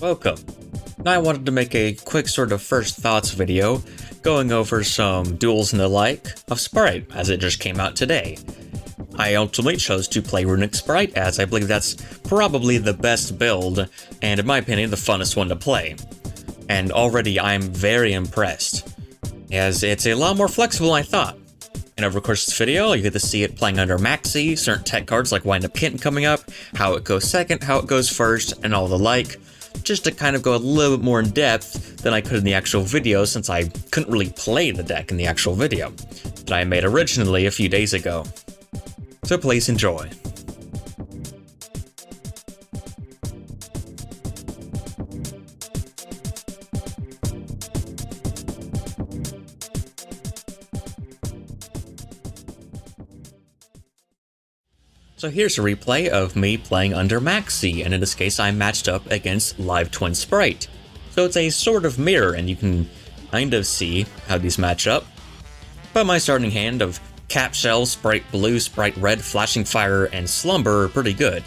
Welcome. Now I wanted to make a quick sort of first thoughts video, going over some duels and the like of Spright, as it just came out today. I ultimately chose to play Runick Spright, as I believe that's probably the best build, and in my opinion, the funnest one to play. And already I'm very impressed, as it's a lot more flexible than I thought. And over the course of this video, you get to see it playing under Maxx, certain tech cards like Wind Up Kitten coming up, how it goes second, how it goes first, and all the like, just to kind of go a little bit more in depth than I could in the actual video, since I couldn't really play the deck in the actual video that I made originally a few days ago. So please enjoy. So here's a replay of me playing under Maxx, and in this case I matched up against Live Twin Spright. So it's a sort of mirror, and you can kind of see how these match up. But my starting hand of Cap Shell, Spright Blue, Spright Red, Flashing Fire, and Slumber are pretty good.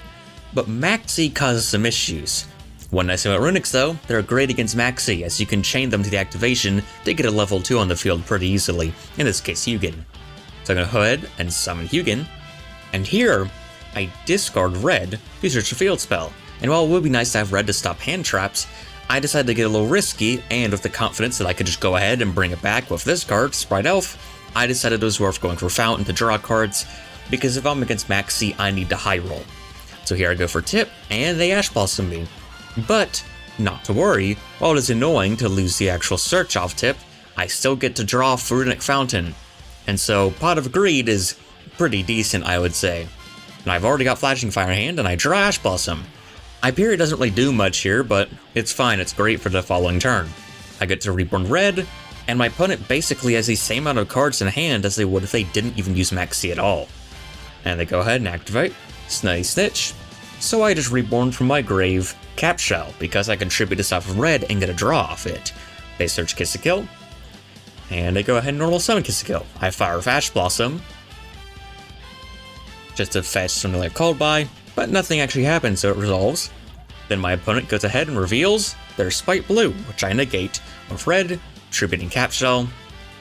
But Maxx causes some issues. One nice thing about Runics though, they're great against Maxx, as you can chain them to the activation to get a level 2 on the field pretty easily, in this case Hugin. So I'm going to go ahead and summon Hugin, and here I discard red to search a field spell, and while it would be nice to have red to stop hand traps, I decided to get a little risky, and with the confidence that I could just go ahead and bring it back with this card, Spright Elf, I decided it was worth going for Fountain to draw cards, because if I'm against Maxx, I need to high roll. So here I go for Tip, and they Ash Blossom me. But, not to worry, while it is annoying to lose the actual search off Tip, I still get to draw Runick Fountain. And so, Pot of Greed is pretty decent, I would say. And I've already got Flashing Fire in hand, and I draw Ash Blossom. Hyperior doesn't really do much here, but it's fine, it's great for the following turn. I get to Reborn Red, and my opponent basically has the same amount of cards in hand as they would if they didn't even use Maxx at all. And they go ahead and activate Snutty Snitch, so I just reborn from my grave Cap Shell, because I contribute this off of red and get a draw off it. They search Kiss a Kill, and they go ahead and normal summon Kiss a Kill. I fire with Ash Blossom, just to fetch something like called by, but nothing actually happens, so it resolves. Then my opponent goes ahead and reveals their Spright Blue, which I negate with red, tributing Cap Shell,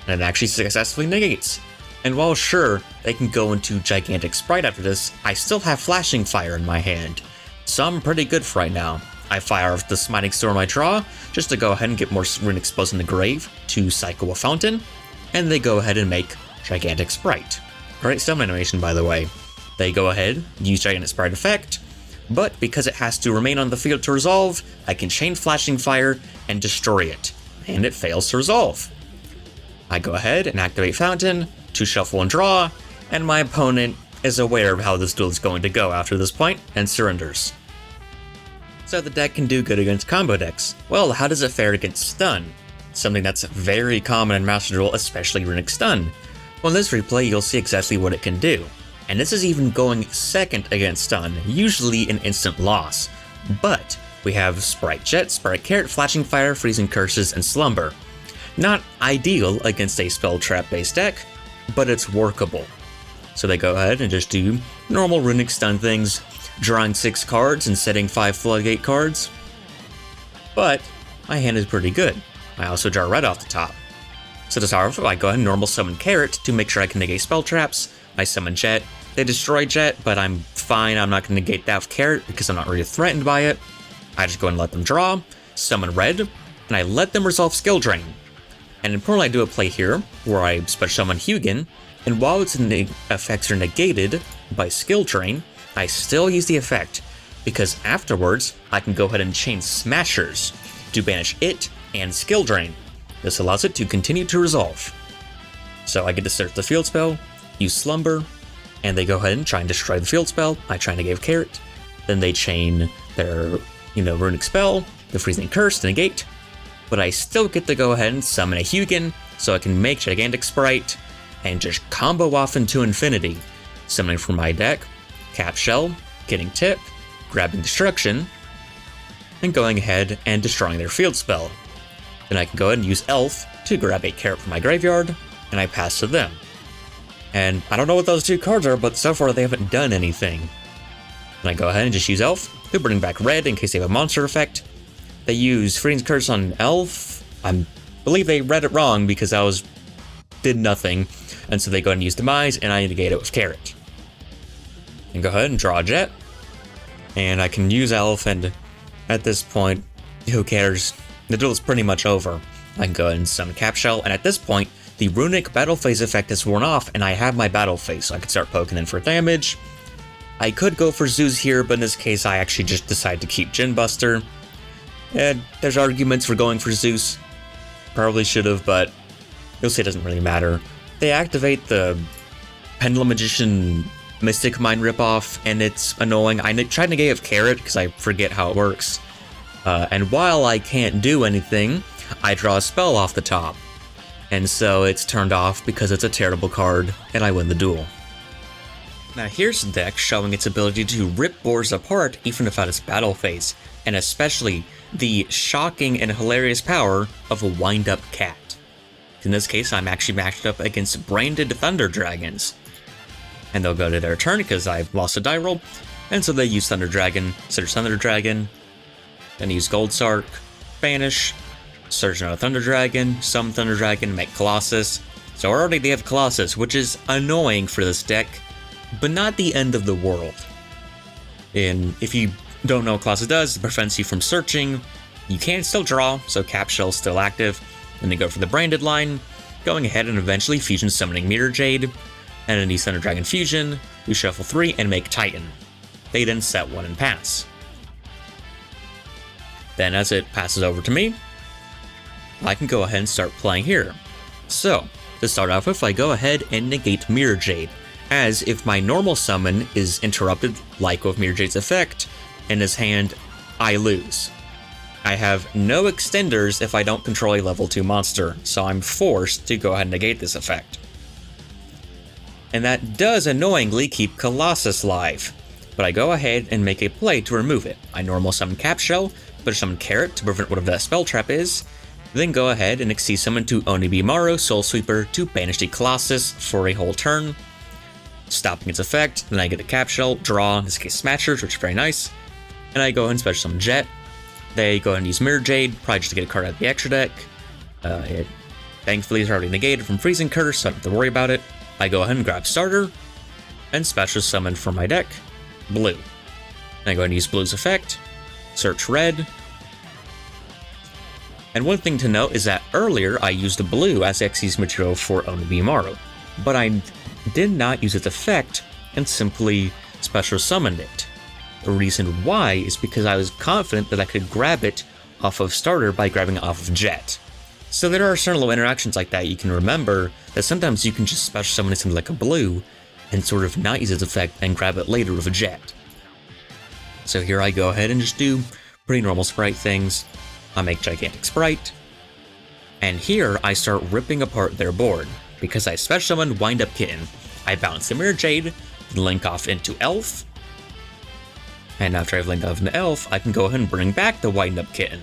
and it actually successfully negates. And while sure, they can go into Gigantic Spright after this, I still have Flashing Fire in my hand, so I'm pretty good for right now. I fire with the Smiting Storm I draw, just to go ahead and get more Runick spells in the grave to cycle a Fountain, and they go ahead and make Gigantic Spright. Great summon animation, by the way. They go ahead, use Gigantic Spright effect, but because it has to remain on the field to resolve, I can chain Flashing Fire and destroy it, and it fails to resolve. I go ahead and activate Fountain to shuffle and draw, and my opponent is aware of how this duel is going to go after this point and surrenders. So the deck can do good against combo decks. Well, how does it fare against stun? Something that's very common in Master Duel, especially Runick Stun. Well, in this replay, you'll see exactly what it can do. And this is even going second against stun, usually an instant loss. But we have Spright Jet, Spright Carrot, Flashing Fire, Freezing Curses, and Slumber. Not ideal against a spell trap based deck, but it's workable. So they go ahead and just do normal Runick Stun things, drawing 6 cards and setting 5 Floodgate cards. But my hand is pretty good. I also draw red off the top. So to start off, I go ahead and normal summon Carrot to make sure I can negate spell traps. I summon Jet. They destroy Jet, but I'm fine, I'm not going to negate that with Carrot because I'm not really threatened by it. I just go and let them draw, summon Red, and I let them resolve Skill Drain. And importantly, I do a play here, where I special summon Hugin, and while its effects are negated by Skill Drain, I still use the effect, because afterwards, I can go ahead and chain Smashers to banish it and Skill Drain. This allows it to continue to resolve. So I get to search the field spell, use Slumber, and they go ahead and try and destroy the field spell. I try and negate Carrot. Then they chain their, Runick spell, the Freezing Curse to negate. But I still get to go ahead and summon a Hugin, so I can make Gigantic Spright, and just combo off into infinity. Summoning from my deck, Cap Shell, getting Tip, grabbing Destruction, and going ahead and destroying their field spell. Then I can go ahead and use Elf to grab a Carrot from my graveyard, and I pass to them. And I don't know what those 2 cards are, but so far they haven't done anything. Then I go ahead and just use Elf to bring back red in case they have a monster effect. they use Freeing's Curse on Elf. I believe they read it wrong because did nothing. And so they go ahead and use Demise, and I negate it with Carrot. And go ahead and draw a Jet. And I can use Elf, and at this point, who cares? The duel is pretty much over. I can go ahead and summon Capshell, and at this point, the Runick Battle Phase effect is worn off, and I have my Battle Phase, so I can start poking in for damage. I could go for Zeus here, but in this case, I actually just decided to keep Gin Buster. And there's arguments for going for Zeus. Probably should have, but you'll see it doesn't really matter. They activate the Pendulum Magician Mystic Mine ripoff, and it's annoying. I tried to negate with Carrot because I forget how it works. And while I can't do anything, I draw a spell off the top. And so it's turned off because it's a terrible card, and I win the duel. Now here's the deck showing its ability to rip boards apart even without its battle phase, and especially the shocking and hilarious power of a wind-up cat. In this case, I'm actually matched up against Branded Thunder Dragons. And they'll go to their turn because I've lost a die roll, and so they use Thunder Dragon, search Thunder Dragon, then use Gold Sark, banish, search another Thunder Dragon, summon Thunder Dragon, make Colossus. So already they have Colossus, which is annoying for this deck, but not the end of the world. And if you don't know what Colossus does, it prevents you from searching. You can still draw, so Capshell's still active. Then they go for the Branded line, going ahead and eventually fusion summoning Meteor Jade, and then use Thunder Dragon Fusion, we shuffle 3 and make Titan. They then set 1 and pass. Then as it passes over to me, I can go ahead and start playing here. So, to start off with, I go ahead and negate Meteor Jade, as if my normal summon is interrupted, like with Meteor Jade's effect, in his hand, I lose. I have no extenders if I don't control a level 2 monster, so I'm forced to go ahead and negate this effect. And that does annoyingly keep Colossus live, but I go ahead and make a play to remove it. I normal summon Capshell, but summon Carrot to prevent whatever that spell trap is, then go ahead and Xyz summon to Onibimaru Soul Sweeper to banish the Colossus for a whole turn, stopping its effect. Then I get a Capshell, draw, in this case Smashers, which is very nice, and I go ahead and special summon Jet. They go ahead and use Mirror Jade, probably just to get a card out of the extra deck. It thankfully is already negated from Freezing Curse, so I don't have to worry about it. I go ahead and grab Starter, and special summon from my deck, Blue. Then I go ahead and use Blue's effect, search Red. And one thing to note is that earlier I used Blue as Xyz material for Onibimaru, but I did not use its effect and simply special summoned it. The reason why is because I was confident that I could grab it off of Starter by grabbing it off of Jet. So there are certain little interactions like that you can remember, that sometimes you can just special summon something like a Blue and sort of not use its effect and grab it later with a Jet. So here I go ahead and just do pretty normal Sprite things. I make Gigantic Sprite, and here I start ripping apart their board. Because I special summoned Wind Up Kitten, I bounce the Mirror Jade, link off into Elf, and after I've linked off into Elf, I can go ahead and bring back the Wind Up Kitten.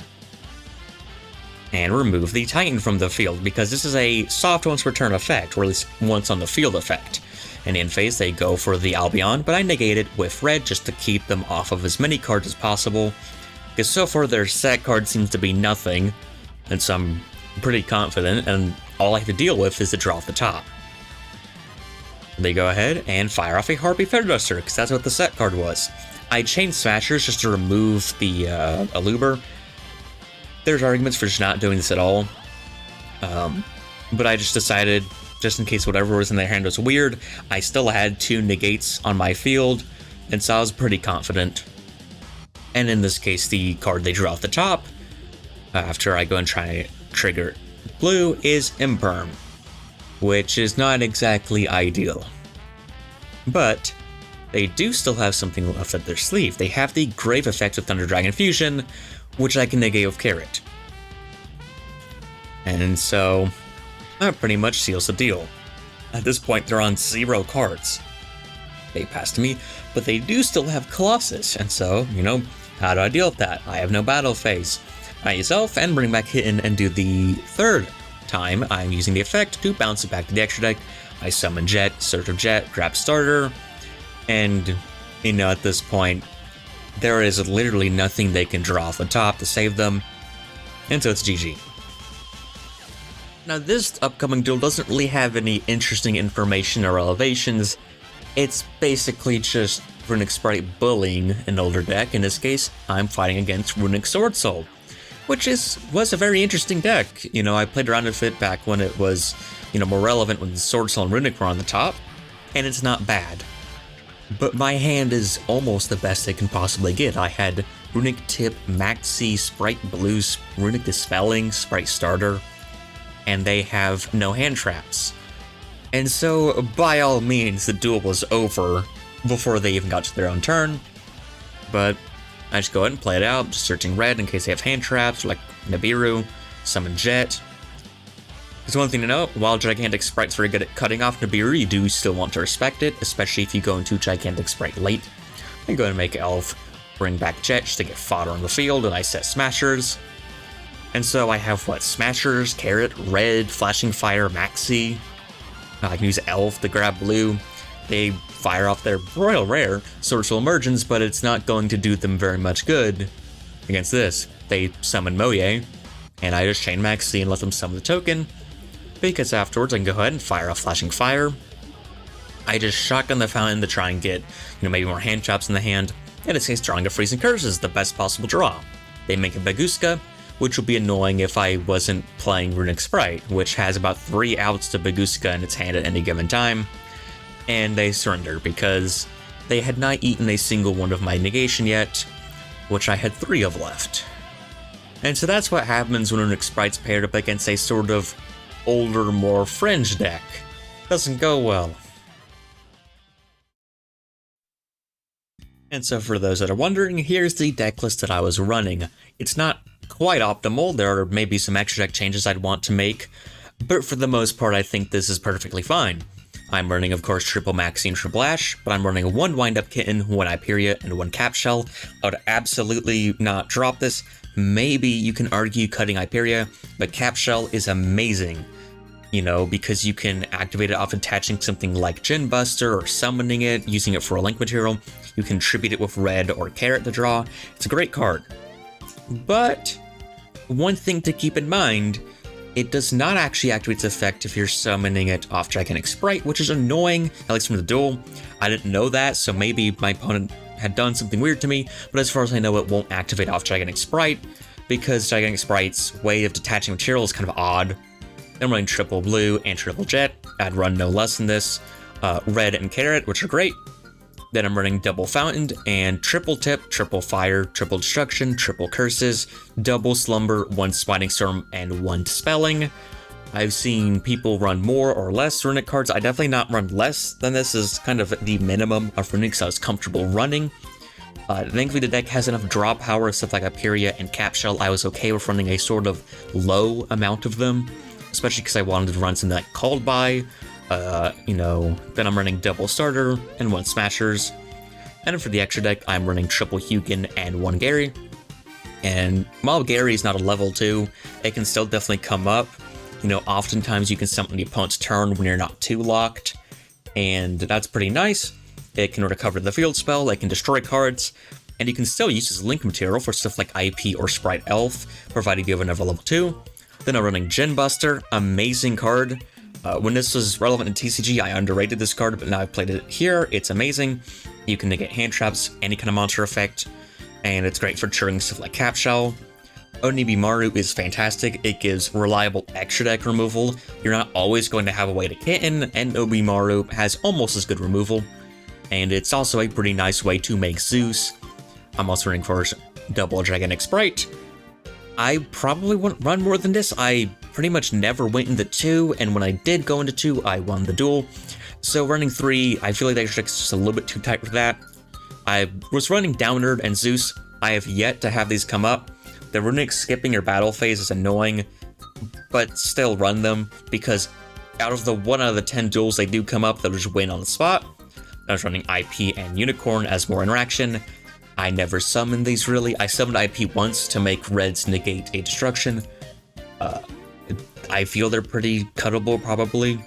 And remove the Titan from the field, because this is a soft once per turn effect, or at least once on the field effect. And in phase, they go for the Albion, but I negate it with Red just to keep them off of as many cards as possible. Because so far their set card seems to be nothing, and so I'm pretty confident, and all I have to deal with is to draw off the top. They go ahead and fire off a Harpy Feather Duster, because that's what the set card was. I changed Smashers just to remove the Aluber. There's arguments for just not doing this at all, but I just decided, just in case whatever was in their hand was weird, I still had 2 negates on my field, and so I was pretty confident. And in this case, the card they drew off the top, after I go and try to trigger Blue, is Imperm, which is not exactly ideal. But they do still have something left up their sleeve. They have the Grave effect of Thunder Dragon Fusion, which I can negate with Carrot. And so, that pretty much seals the deal. At this point, they're on 0 cards. They pass to me, but they do still have Colossus, and so, how do I deal with that? I have no battle phase. I use Elf and bring back Hidden and do the 3rd time I'm using the effect to bounce it back to the extra deck. I summon Jet, search of Jet, grab Starter, and, at this point, there is literally nothing they can draw off the top to save them, and so it's GG. Now this upcoming duel doesn't really have any interesting information or elevations. It's basically just Runick Spright bullying an older deck. In this case, I'm fighting against Runick Sword Soul, which was a very interesting deck. You know, I played around with it back when it was, you know, more relevant when Sword Soul and Runick were on the top, and it's not bad. But my hand is almost the best it can possibly get. I had Runick Tip, Maxx, Spright Blues, Runick Dispelling, Spright Starter, and they have no hand traps. And so, by all means, the duel was over before they even got to their own turn. But I just go ahead and play it out, just searching red in case they have hand traps, like Nibiru, Summon Jet. There's one thing to note, while Gigantic Sprite's very good at cutting off Nibiru, you do still want to respect it, especially if you go into Gigantic Spright late. I go ahead and make Elf, bring back Jet just to get fodder on the field, and I set Smashers. And so I have, what, Smashers, Carrot, Red, Flashing Fire, Maxx. I can use Elf to grab blue. They fire off their Royal Rare, Sword Soul Emergence, but it's not going to do them very much good against this. They summon Moye, and I just chain Maxx and let them summon the token, because afterwards I can go ahead and fire off Flashing Fire. I just shotgun the fountain to try and get, maybe more hand traps in the hand. In this case, drawing a Freezing Curse is the best possible draw. They make a Baguska, which would be annoying if I wasn't playing Runick Spright, which has about 3 outs to Baguska in its hand at any given time. And they surrender because they had not eaten a single one of my negation yet, which I had 3 of left. And so that's what happens when Runick Spright's paired up against a sort of older, more fringe deck. Doesn't go well. And so for those that are wondering, here's the deck list that I was running. It's not quite optimal, there are maybe some extra deck changes I'd want to make, but for the most part I think this is perfectly fine. I'm running, of course, triple Maxx and triple Ash, but I'm running 1 Wind-Up Kitten, 1 Hyperia, and 1 Cap Shell. I would absolutely not drop this. Maybe you can argue cutting Hyperia, but Cap Shell is amazing. Because you can activate it off attaching something like Gin Buster or summoning it, using it for a link material. You can tribute it with red or carrot to draw. It's a great card. But one thing to keep in mind, it does not actually activate its effect if you're summoning it off Gigantic Spright, which is annoying, at least from the duel. I didn't know that, so maybe my opponent had done something weird to me, but as far as I know, it won't activate off Gigantic Spright, because Gigantic Spright's way of detaching material is kind of odd. I'm running triple blue and triple jet. I'd run no less than this. Red and carrot, which are great. Then I'm running double fountain and triple tip, triple fire, triple destruction, triple curses, double slumber, 1 smiting storm, and 1 dispelling. I've seen people run more or less Runick cards. I definitely not run less than this is kind of the minimum of Runick, so I was comfortable running. Thankfully the deck has enough draw power, stuff like Hyperia and Cap Shell. I was okay with running a sort of low amount of them, especially because I wanted to run something like Called By. Then I'm running double starter and 1 smashers. And for the extra deck, I'm running triple Hugin and 1 Gary. And while Gary is not a level 2, it can still definitely come up. Oftentimes you can summon the opponent's turn when you're not too locked, and that's pretty nice. It can recover the field spell, it can destroy cards, and you can still use this link material for stuff like IP or Spright Elf, provided you have another level 2. Then I'm running Gin Buster, amazing card. When this was relevant in TCG, I underrated this card, but now I've played it here, it's amazing. You can negate hand traps, any kind of monster effect, and it's great for triggering stuff like Cap Shell. Onibimaru is fantastic, it gives reliable extra deck removal. You're not always going to have a way to kitten, and Onibimaru has almost as good removal. And it's also a pretty nice way to make Zeus. I'm also running, of course, double Gigantic Spright. I probably wouldn't run more than this. I pretty much never went into 2, and when I did go into 2, I won the duel. So running 3, I feel like the extra deck's just a little bit too tight for that. I was running Downerd and Zeus. I have yet to have these come up. The Runick skipping your battle phase is annoying, but still run them, because out of the 1 out of the 10 duels they do come up, they'll just win on the spot. I was running IP and Unicorn as more interaction. I never summoned these really. I summoned IP once to make Reds negate a destruction. I feel they're pretty cuttable probably.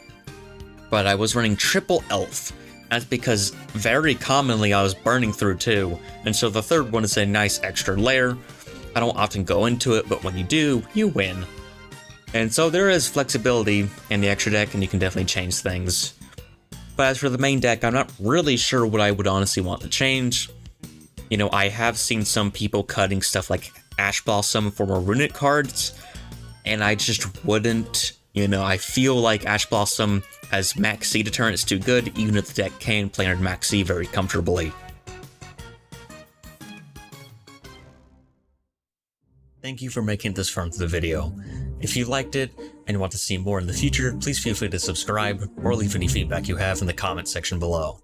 But I was running triple Elf. That's because very commonly I was burning through 2, and so the third one is a nice extra layer. I don't often go into it, but when you do, you win. And so there is flexibility in the extra deck, and you can definitely change things. But as for the main deck, I'm not really sure what I would honestly want to change. You know, I have seen some people cutting stuff like Ash Blossom for more Runick cards, and I just wouldn't. You know, I feel like Ash Blossom as Maxx C deterrent is too good, even if the deck can play under Maxx C very comfortably. Thank you for making it this far into the video. If you liked it and want to see more in the future, please feel free to subscribe or leave any feedback you have in the comments section below.